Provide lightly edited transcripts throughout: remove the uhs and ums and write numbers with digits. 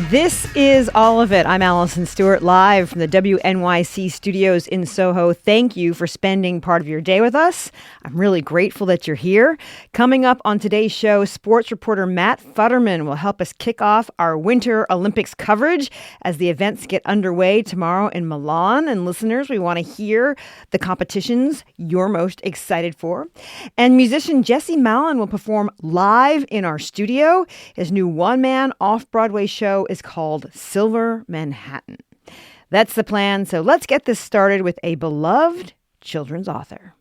This is All of It. I'm Allison Stewart, live from the WNYC studios in Soho. Thank you for spending part of your day with us. I'm really grateful that you're here. Coming up on today's show, sports reporter Matt Futterman will help us kick off our Winter Olympics coverage as the events get underway tomorrow in Milan. And listeners, we want to hear the competitions you're most excited for. And musician Jesse Malin will perform live in our studio. His new one-man off-Broadway show is called Silver Manhattan. That's the plan, so let's get this started with a beloved children's author.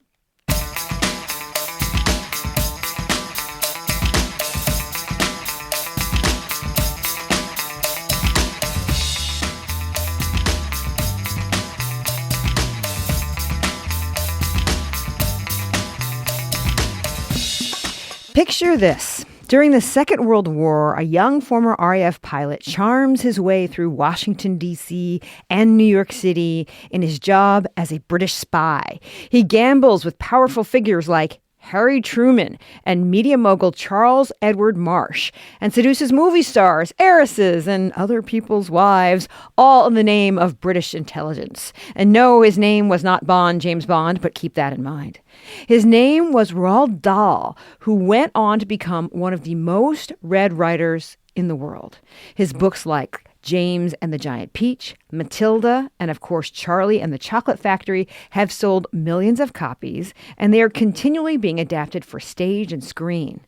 Picture this. During the Second World War, a young former RAF pilot charms his way through Washington, D.C. and New York City in his job as a British spy. He gambles with powerful figures like Harry Truman and media mogul Charles Edward Marsh, and seduces movie stars, heiresses, and other people's wives, all in the name of British intelligence. And no, his name was not James Bond, but keep that in mind. His name was Roald Dahl, who went on to become one of the most read writers in the world. His books like James and the Giant Peach, Matilda, and of course Charlie and the Chocolate Factory have sold millions of copies, and they are continually being adapted for stage and screen.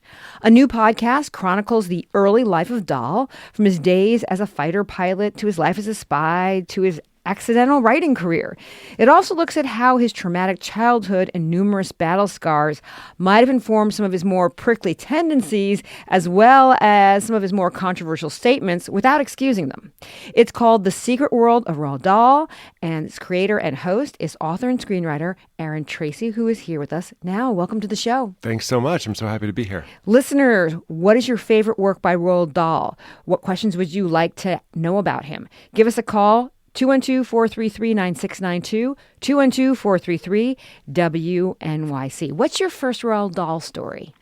A new podcast chronicles the early life of Dahl, from his days as a fighter pilot to his life as a spy to his accidental writing career. It also looks at how his traumatic childhood and numerous battle scars might have informed some of his more prickly tendencies, as well as some of his more controversial statements, without excusing them. It's called The Secret World of Roald Dahl, and its creator and host is author and screenwriter Aaron Tracy, who is here with us now. Welcome to the show. Thanks so much. I'm so happy to be here. Listeners, what is your favorite work by Roald Dahl? What questions would you like to know about him? Give us a call. 212-433-9692, 212-433-WNYC. What's your first Roald Dahl story?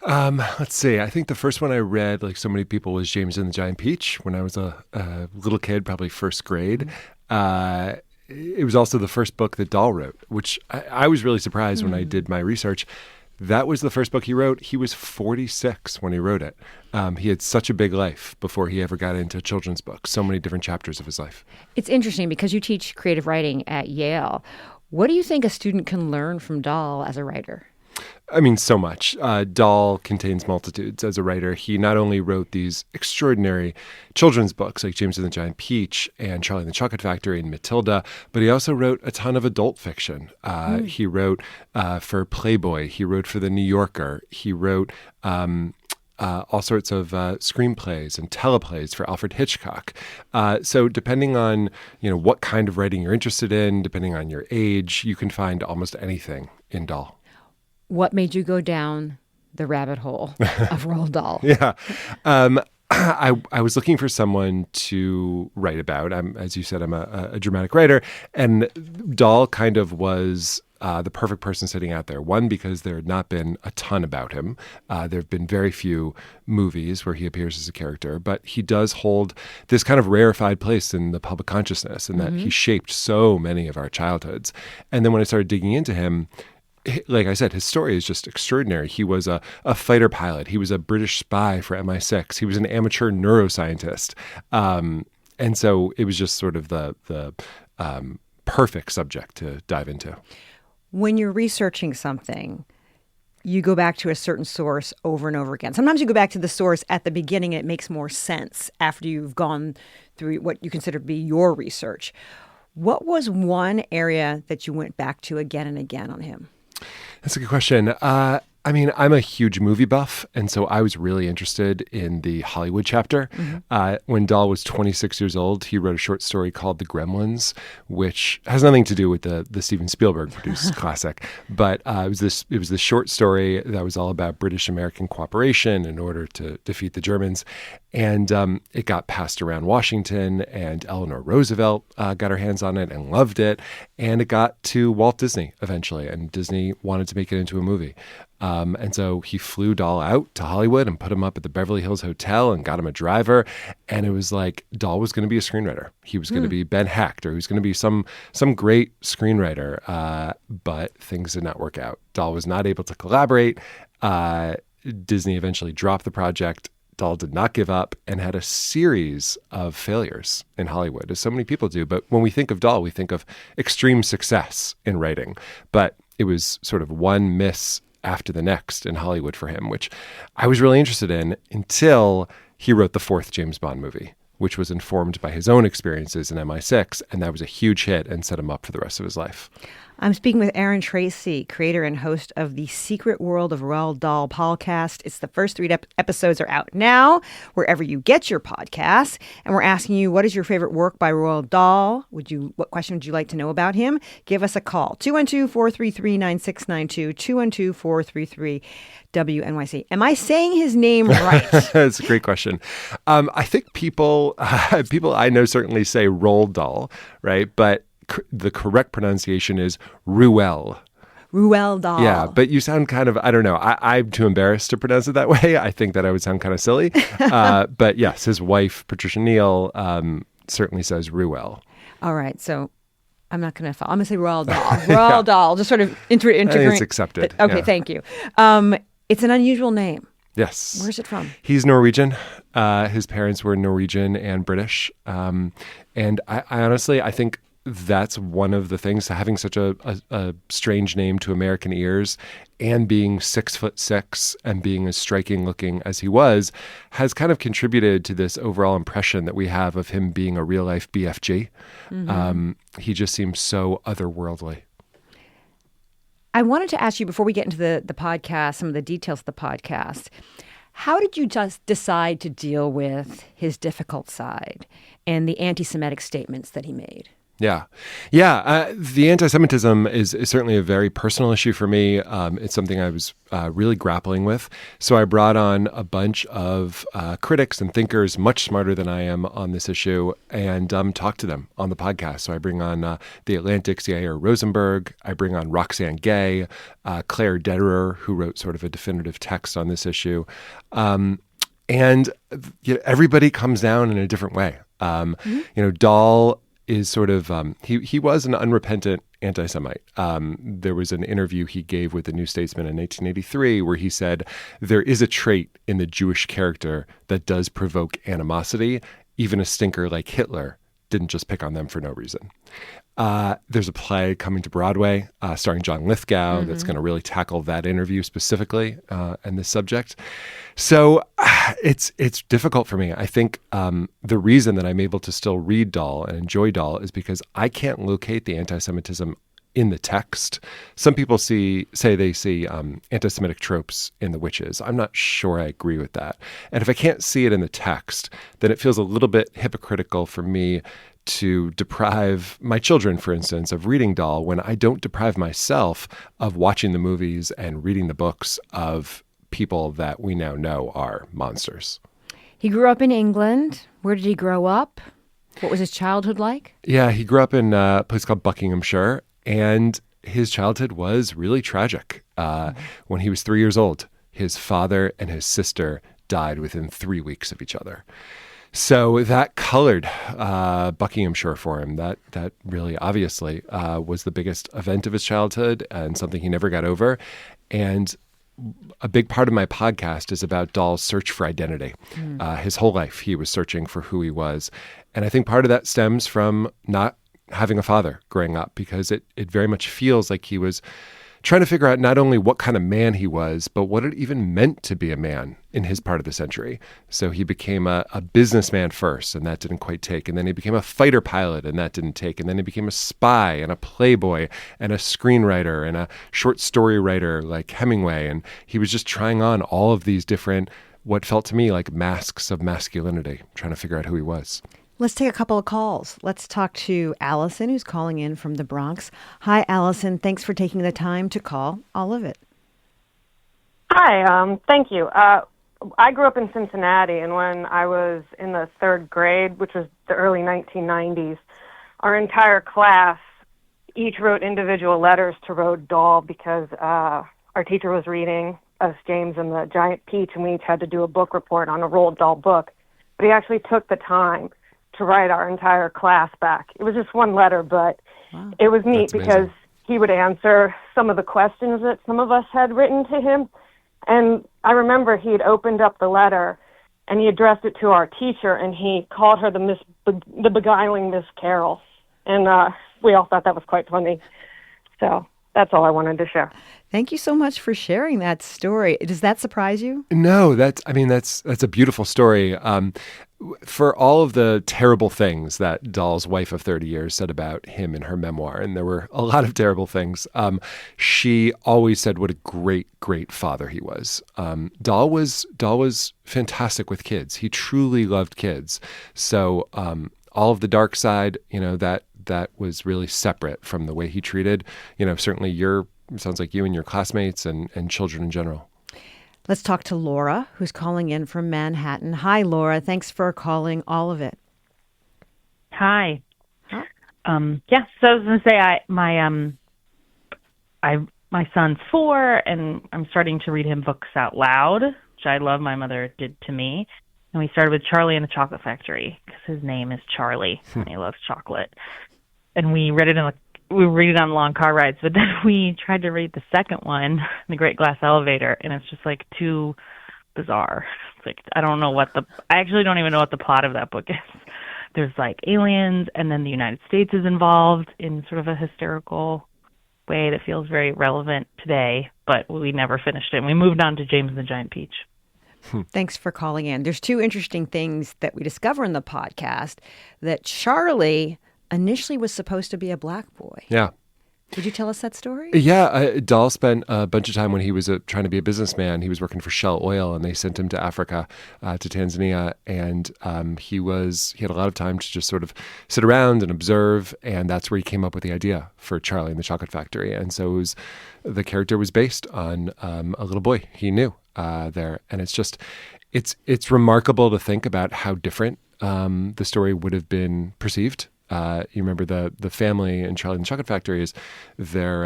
Let's see. I think the first one I read, like so many people, was James and the Giant Peach when I was a little kid, probably first grade. It was also the first book that Dahl wrote, which I was really surprised when I did my research. That was the first book he wrote. He was 46 when he wrote it. He had such a big life before he ever got into children's books, so many different chapters of his life. It's interesting because you teach creative writing at Yale. What do you think a student can learn from Dahl as a writer? I mean, so much. Dahl contains multitudes as a writer. He not only wrote these extraordinary children's books like James and the Giant Peach and Charlie and the Chocolate Factory and Matilda, but he also wrote a ton of adult fiction. He wrote for Playboy. He wrote for The New Yorker. He wrote all sorts of screenplays and teleplays for Alfred Hitchcock. So depending on what kind of writing you're interested in, depending on your age, you can find almost anything in Dahl. What made you go down the rabbit hole of Roald Dahl? Yeah. I was looking for someone to write about. As you said, I'm a dramatic writer. And Dahl kind of was the perfect person sitting out there. One, because there had not been a ton about him. There have been very few movies where he appears as a character. But he does hold this kind of rarefied place in the public consciousness, in that he shaped so many of our childhoods. And then when I started digging into him, like I said, his story is just extraordinary. He was a fighter pilot. He was a British spy for MI6. He was an amateur neuroscientist. And so it was just sort of the perfect subject to dive into. When you're researching something, you go back to a certain source over and over again. Sometimes you go back to the source at the beginning and it makes more sense after you've gone through what you consider to be your research. What was one area that you went back to again and again on him? That's a good question. I mean, I'm a huge movie buff, and so I was really interested in the Hollywood chapter. When Dahl was 26 years old, he wrote a short story called The Gremlins, which has nothing to do with the Steven Spielberg produced classic. But it was this short story that was all about British-American cooperation in order to defeat the Germans. And it got passed around Washington, and Eleanor Roosevelt got her hands on it and loved it. and it got to Walt Disney eventually, and Disney wanted to make it into a movie. And so he flew Dahl out to Hollywood and put him up at the Beverly Hills Hotel and got him a driver. And it was like Dahl was going to be a screenwriter. He was going to be Ben Hecht, or he was going to be some great screenwriter. But things did not work out. Dahl was not able to collaborate. Disney eventually dropped the project. Dahl did not give up and had a series of failures in Hollywood, as so many people do. But when we think of Dahl, we think of extreme success in writing. But it was sort of one miss after the next in Hollywood for him, which I was really interested in until he wrote the fourth James Bond movie, which was informed by his own experiences in MI6, and that was a huge hit and set him up for the rest of his life. I'm speaking with Aaron Tracy, creator and host of the Secret World of Roald Dahl podcast. It's the first 3 episodes are out now, wherever you get your podcasts. And we're asking you, what is your favorite work by Roald Dahl? What question would you like to know about him? Give us a call, 212-433-9692, 212-433-WNYC. Am I saying his name right? That's a great question. I think people I know certainly say Roald Dahl, right? But the correct pronunciation is Roald. Roald Dahl. Yeah, but you sound kind of, I don't know, I'm too embarrassed to pronounce it that way. I think that I would sound kind of silly. But yes, his wife, Patricia Neal, certainly says Roald. All right, so I'm not going to follow. I'm going to say Roald Dahl. Roald Dahl, just sort of integrate. It's accepted. Okay, yeah. Thank you. It's an unusual name. Yes. Where's it from? He's Norwegian. His parents were Norwegian and British. And I honestly, I think that's one of the things, having such a strange name to American ears and being 6'6" and being as striking looking as he was, has kind of contributed to this overall impression that we have of him being a real life BFG. Mm-hmm. He just seems so otherworldly. I wanted to ask you, before we get into the podcast, some of the details of the podcast, how did you just decide to deal with his difficult side and the anti-Semitic statements that he made? Yeah. The anti-Semitism is certainly a very personal issue for me. It's something I was really grappling with. So I brought on a bunch of critics and thinkers much smarter than I am on this issue and talked to them on the podcast. So I bring on The Atlantic's Yair Rosenberg. I bring on Roxane Gay, Claire Dederer, who wrote sort of a definitive text on this issue. And everybody comes down in a different way. Dahl is sort of, he was an unrepentant anti-Semite. There was an interview he gave with the New Statesman in 1983 where he said, there is a trait in the Jewish character that does provoke animosity. Even a stinker like Hitler didn't just pick on them for no reason. There's a play coming to Broadway starring John Lithgow that's going to really tackle that interview specifically and this subject. So it's difficult for me. I think the reason that I'm able to still read Dahl and enjoy Dahl is because I can't locate the anti-Semitism in the text. Some people say they see anti-Semitic tropes in The Witches. I'm not sure I agree with that. And if I can't see it in the text, then it feels a little bit hypocritical for me to deprive my children, for instance, of reading Dahl when I don't deprive myself of watching the movies and reading the books of people that we now know are monsters. He grew up in England. Where did he grow up? What was his childhood like? Yeah, he grew up in a place called Buckinghamshire, and his childhood was really tragic. When he was 3 years old, his father and his sister died within 3 weeks of each other. So that colored Buckinghamshire for him. That really obviously was the biggest event of his childhood and something he never got over. And a big part of my podcast is about Dahl's search for identity. His whole life, he was searching for who he was. And I think part of that stems from not having a father growing up, because it very much feels like he was trying to figure out not only what kind of man he was, but what it even meant to be a man in his part of the century. So he became a businessman first, and that didn't quite take. And then he became a fighter pilot, and that didn't take. And then he became a spy and a playboy and a screenwriter and a short story writer like Hemingway. And he was just trying on all of these different, what felt to me like masks of masculinity, trying to figure out who he was. Let's take a couple of calls. Let's talk to Allison, who's calling in from the Bronx. Hi, Allison. Thanks for taking the time to call. All of it. Hi. Thank you. I grew up in Cincinnati, and when I was in the third grade, which was the early 1990s, our entire class each wrote individual letters to Roald Dahl because our teacher was reading us James and the Giant Peach, and we each had to do a book report on a Roald Dahl book. But he actually took the time to write our entire class back. It was just one letter, but it was neat because he would answer some of the questions that some of us had written to him. And I remember he had opened up the letter and he addressed it to our teacher, and he called her the beguiling Miss Carroll. And we all thought that was quite funny. So that's all I wanted to share. Thank you so much for sharing that story. Does that surprise you? No, that's a beautiful story. For all of the terrible things that Dahl's wife of 30 years said about him in her memoir, and there were a lot of terrible things, she always said what a great, great father he was. Dahl was fantastic with kids. He truly loved kids. So all of the dark side, that was really separate from the way he treated, certainly it sounds like you and your classmates and children in general. Let's talk to Laura, who's calling in from Manhattan. Hi, Laura. Thanks for calling All of It. Hi. Huh? Yeah. So I was going to say, my son's 4, and I'm starting to read him books out loud, which I love. My mother did to me. And we started with Charlie and the Chocolate Factory because his name is Charlie and he loves chocolate. And we read it on long car rides, but then we tried to read the second one, The Great Glass Elevator, and it's just like too bizarre. It's like I actually don't even know what the plot of that book is. There's like aliens, and then the United States is involved in sort of a hysterical way that feels very relevant today, but we never finished it. And we moved on to James and the Giant Peach. Thanks for calling in. There's 2 interesting things that we discover in the podcast, that Charlie initially was supposed to be a black boy. Yeah. Would you tell us that story? Yeah, Dahl spent a bunch of time when he was trying to be a businessman. He was working for Shell Oil, and they sent him to Africa, to Tanzania, and he had a lot of time to just sort of sit around and observe, and that's where he came up with the idea for Charlie and the Chocolate Factory. And so the character was based on a little boy he knew there, and it's remarkable to think about how different the story would have been perceived. You remember the family in Charlie and the Chocolate Factory is they're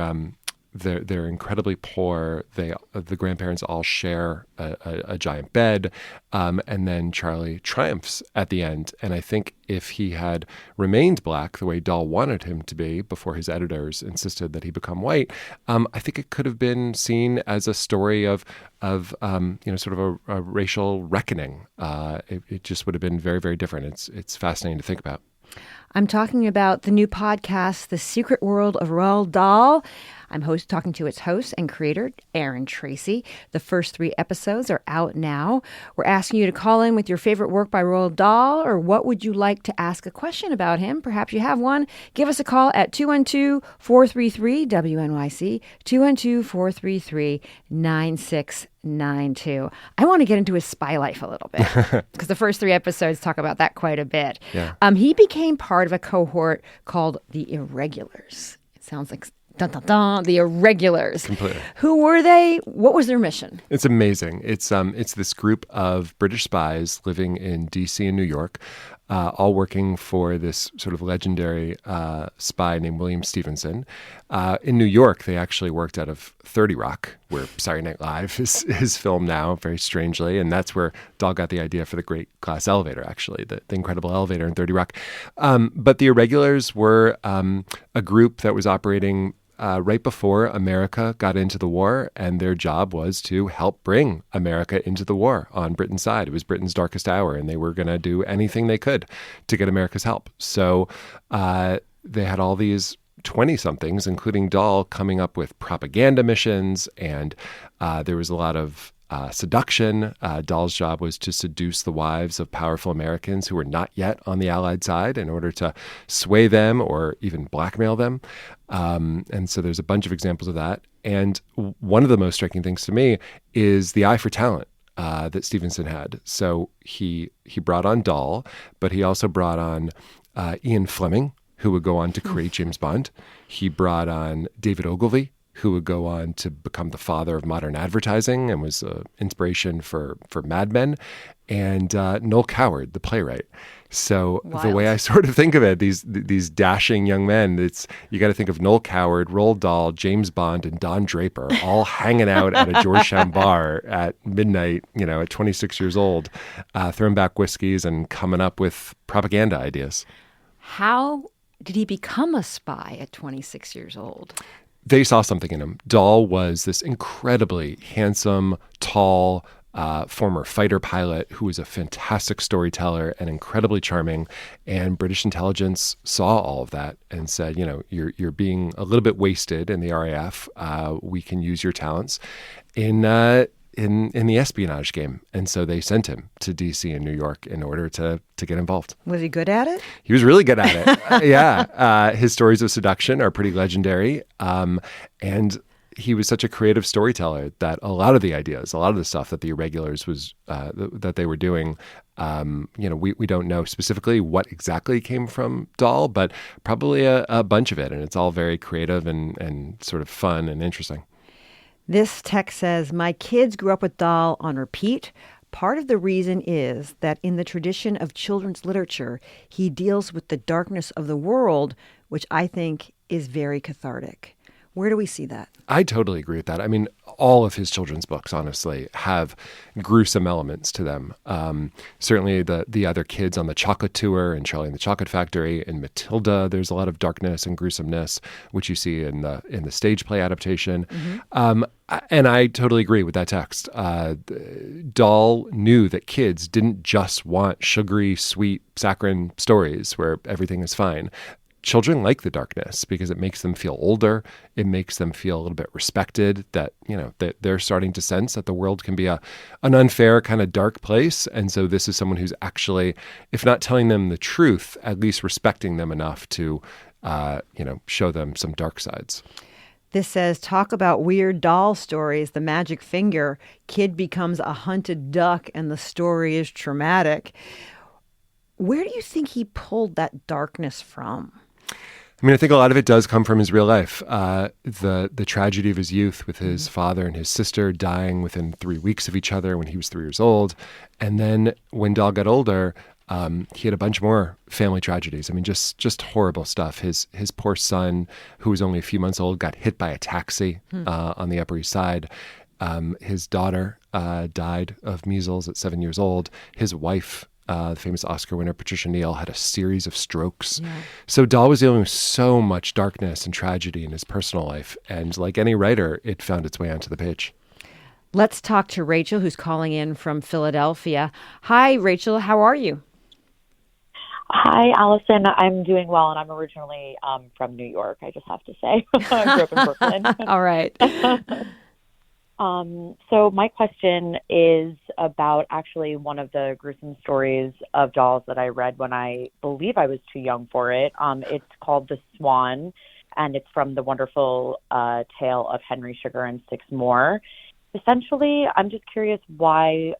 incredibly poor. The grandparents all share a giant bed, and then Charlie triumphs at the end. And I think if he had remained black the way Dahl wanted him to be before his editors insisted that he become white, I think it could have been seen as a story of sort of a racial reckoning. It just would have been very, very different. It's fascinating to think about. I'm talking about the new podcast, The Secret World of Roald Dahl. I'm talking to its host and creator, Aaron Tracy. The first 3 episodes are out now. We're asking you to call in with your favorite work by Roald Dahl, or what would you like to ask a question about him? Perhaps you have one. Give us a call at 212-433-WNYC, 212-433-9692. I want to get into his spy life a little bit because the first 3 episodes talk about that quite a bit. Yeah. He became part of a cohort called the Irregulars. It sounds like dun, dun, dun, the Irregulars. Completely. Who were they? What was their mission? It's amazing. It's this group of British spies living in D.C. and New York, all working for this sort of legendary spy named William Stevenson. In New York, they actually worked out of 30 Rock, where Saturday Night Live is filmed now, very strangely. And that's where Dahl got the idea for the Great Glass Elevator, actually, the incredible elevator in 30 Rock. But the Irregulars were a group that was operating right before America got into the war, and their job was to help bring America into the war on Britain's side. It was Britain's darkest hour, and they were going to do anything they could to get America's help. So they had all these 20-somethings, including Dahl, coming up with propaganda missions, and there was a lot of seduction. Dahl's job was to seduce the wives of powerful Americans who were not yet on the Allied side in order to sway them or even blackmail them. And so there's a bunch of examples of that. And one of the most striking things to me is the eye for talent that Stevenson had. So he brought on Dahl, but he also brought on Ian Fleming, who would go on to create James Bond. He brought on David Ogilvy, who would go on to become the father of modern advertising and was inspiration for Mad Men, and Noel Coward, the playwright. So Wild. the way I sort of think of it, these dashing young men, you got to think of Noel Coward, Roald Dahl, James Bond, and Don Draper all hanging out at a Georgetown bar at midnight, at 26 years old, throwing back whiskeys and coming up with propaganda ideas. How did he become a spy at 26 years old? They saw something in him. Dahl was this incredibly handsome, tall, former fighter pilot who was a fantastic storyteller and incredibly charming. And British intelligence saw all of that and said, you're being a little bit wasted in the RAF. We can use your talents in the espionage game. And so they sent him to D.C. and New York in order to get involved. Was he good at it? He was really good at it. Yeah. His stories of seduction are pretty legendary. And he was such a creative storyteller that a lot of the ideas, a lot of the stuff that the Irregulars that they were doing, we don't know specifically what exactly came from Dahl, but probably a bunch of it. And it's all very creative and sort of fun and interesting. This text says, my kids grew up with Dahl on repeat. Part of the reason is that in the tradition of children's literature, he deals with the darkness of the world, which I think is very cathartic. Where do we see that? I totally agree with that. I mean, all of his children's books, honestly, have gruesome elements to them. Certainly the other kids on the Chocolate Tour and Charlie and the Chocolate Factory and Matilda, there's a lot of darkness and gruesomeness, which you see in the stage play adaptation. Mm-hmm. And I totally agree with that text. Dahl knew that kids didn't just want sugary, sweet, saccharine stories where everything is fine. Children like the darkness because it makes them feel older. It makes them feel a little bit respected, that they're starting to sense that the world can be an unfair kind of dark place. And so this is someone who's actually, if not telling them the truth, at least respecting them enough to show them some dark sides. This says, talk about weird Dahl stories, the magic finger. Kid becomes a hunted duck and the story is traumatic. Where do you think he pulled that darkness from? I mean, I think a lot of it does come from his real life. The tragedy of his youth with his father and his sister dying within 3 weeks of each other when he was 3 years old. And then when Dahl got older, he had a bunch more family tragedies. I mean, just horrible stuff. His poor son, who was only a few months old, got hit by a taxi on the Upper East Side. His daughter died of measles at 7 years old. His wife, the famous Oscar winner Patricia Neal, had a series of strokes. Yeah. So Dahl was dealing with so much darkness and tragedy in his personal life. And like any writer, it found its way onto the page. Let's talk to Rachel, who's calling in from Philadelphia. Hi, Rachel. How are you? Hi, Allison. I'm doing well, and I'm originally from New York, I just have to say. I grew up in Brooklyn. All right. So my question is about actually one of the gruesome stories of Dahl's that I read when I believe I was too young for it. It's called The Swan, and it's from the wonderful tale of Henry Sugar and Six More. Essentially, I'm just curious why,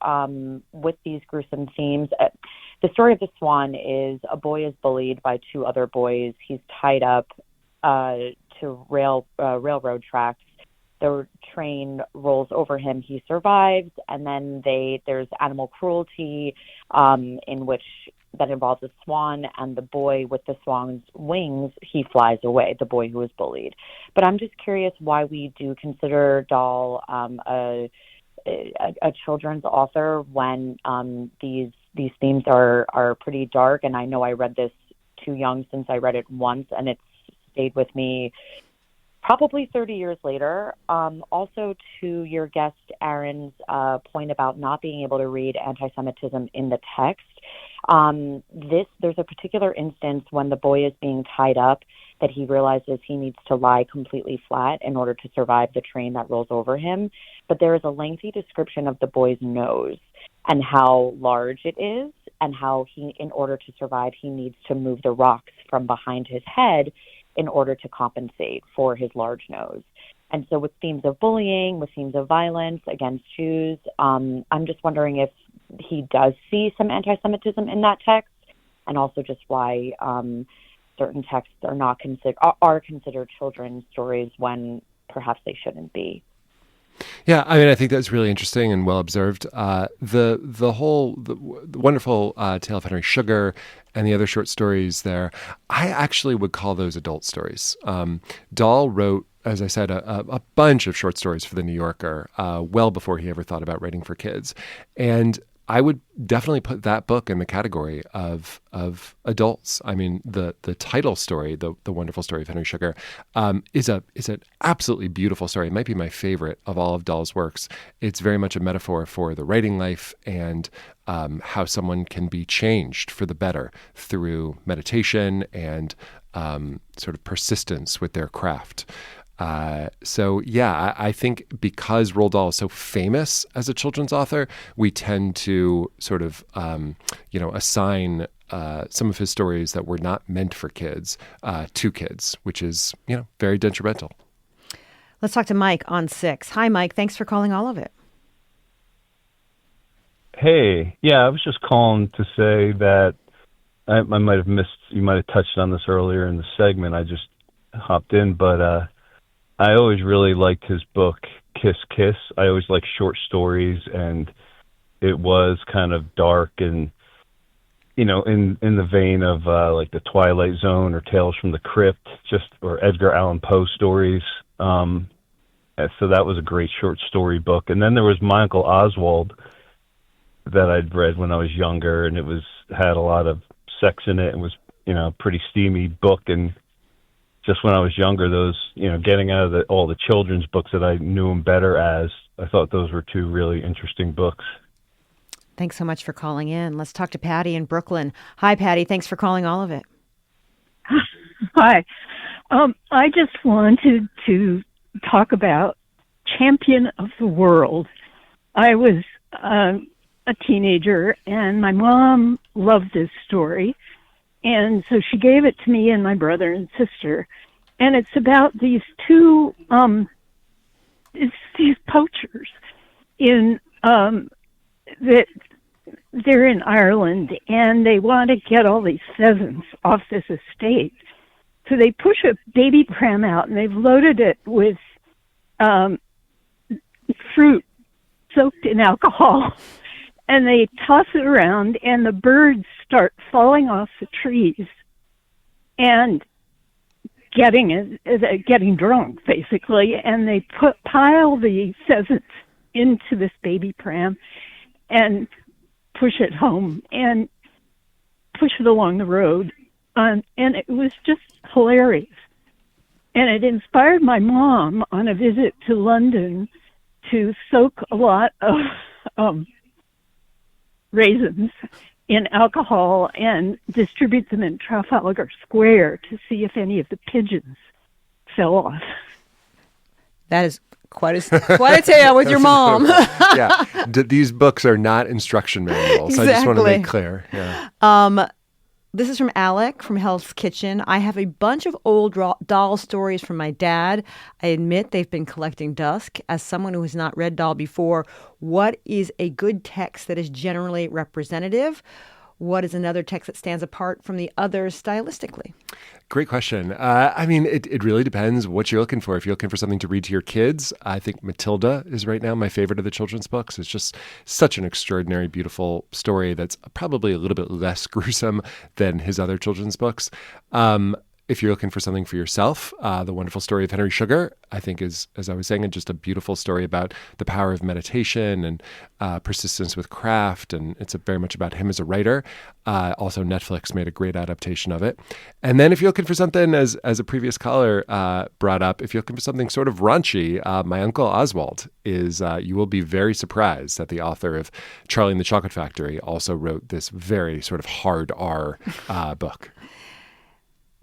with these gruesome themes, the story of the Swan is a boy is bullied by two other boys. He's tied up to railroad tracks. The train rolls over him. He survives, and then there's animal cruelty in which that involves a swan, and the boy with the swan's wings, he flies away, the boy who was bullied. But I'm just curious why we do consider Dahl a children's author when these themes are pretty dark. And I know I read this too young since I read it once, and it's stayed with me probably 30 years later. Also, to your guest, Aaron's point about not being able to read anti-Semitism in the text, there's a particular instance when the boy is being tied up that he realizes he needs to lie completely flat in order to survive the train that rolls over him. But there is a lengthy description of the boy's nose and how large it is, and how in order to survive, he needs to move the rocks from behind his head in order to compensate for his large nose. And so with themes of bullying, with themes of violence against Jews, I'm just wondering if he does see some anti-Semitism in that text, and also just why certain texts are considered children's stories when perhaps they shouldn't be. Yeah, I mean, I think that's really interesting and well observed. The wonderful Tale of Henry Sugar and the other short stories there, I actually would call those adult stories. Dahl wrote, as I said, a bunch of short stories for The New Yorker well before he ever thought about writing for kids. And I would definitely put that book in the category of adults. I mean, the title story, the wonderful story of Henry Sugar, is an absolutely beautiful story. It might be my favorite of all of Dahl's works. It's very much a metaphor for the writing life and how someone can be changed for the better through meditation and sort of persistence with their craft. I think because Roald Dahl is so famous as a children's author, we tend to sort of, assign some of his stories that were not meant for kids to kids, which is, very detrimental. Let's talk to Mike on 6. Hi, Mike. Thanks for calling All of It. Hey, I was just calling to say that I might have missed, you might have touched on this earlier in the segment. I just hopped in, but I always really liked his book, Kiss Kiss. I always liked short stories, and it was kind of dark and, in the vein of like The Twilight Zone or Tales from the Crypt, or Edgar Allan Poe stories. So that was a great short story book. And then there was My Uncle Oswald that I'd read when I was younger, and it had a lot of sex in it and was, a pretty steamy book. And just when I was younger, those, getting out of all the children's books that I knew him better as, I thought those were two really interesting books. Thanks so much for calling in. Let's talk to Patty in Brooklyn. Hi, Patty. Thanks for calling All of It. Hi. I just wanted to talk about Champion of the World. I was a teenager, and my mom loved this story. And so she gave it to me and my brother and sister. And it's about these two, these poachers that they're in Ireland, and they want to get all these pheasants off this estate. So they push a baby pram out, and they've loaded it with fruit soaked in alcohol. And they toss it around, and the birds start falling off the trees and getting drunk, basically. And they pile the pheasants into this baby pram and push it home and push it along the road. And it was just hilarious. And it inspired my mom on a visit to London to soak a lot of raisins in alcohol and distribute them in Trafalgar Square to see if any of the pigeons fell off. That is quite a tale with your mom. Yeah, these books are not instruction manuals. Exactly. I just want to make clear. Yeah. This is from Alec from Hell's Kitchen. I have a bunch of old Dahl stories from my dad. I admit they've been collecting dust. As someone who has not read Dahl before, what is a good text that is generally representative? What is another text that stands apart from the others stylistically? Great question. I mean, it really depends what you're looking for. If you're looking for something to read to your kids, I think Matilda is right now my favorite of the children's books. It's just such an extraordinary, beautiful story that's probably a little bit less gruesome than his other children's books. If you're looking for something for yourself, The Wonderful Story of Henry Sugar, I think is, as I was saying, just a beautiful story about the power of meditation and persistence with craft. And it's very much about him as a writer. Also, Netflix made a great adaptation of it. And then if you're looking for something, as a previous caller brought up, if you're looking for something sort of raunchy, My Uncle Oswald is, you will be very surprised that the author of Charlie and the Chocolate Factory also wrote this very sort of hard R book.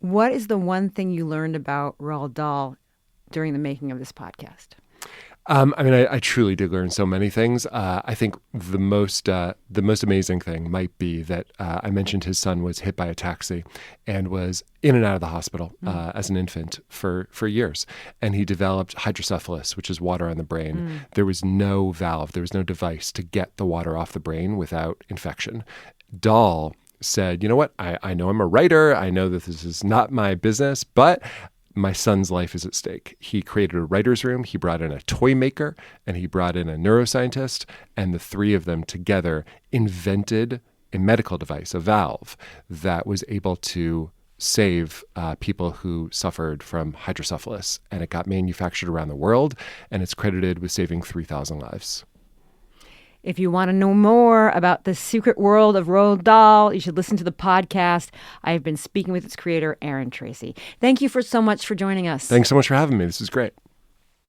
What is the one thing you learned about Roald Dahl during the making of this podcast? I truly did learn so many things. I think the most amazing thing might be that I mentioned his son was hit by a taxi and was in and out of the hospital as an infant for years. And he developed hydrocephalus, which is water on the brain. There was no valve, there was no device to get the water off the brain without infection. Dahl said, you know what, I know I'm a writer. I know that this is not my business, but my son's life is at stake. He created a writer's room, he brought in a toy maker, and he brought in a neuroscientist, and the three of them together invented a medical device, a valve, that was able to save people who suffered from hydrocephalus. And it got manufactured around the world, and it's credited with saving 3,000 lives. If you want to know more about the secret world of Roald Dahl, you should listen to the podcast. I have been speaking with its creator, Aaron Tracy. Thank you so much for joining us. Thanks so much for having me. This is great.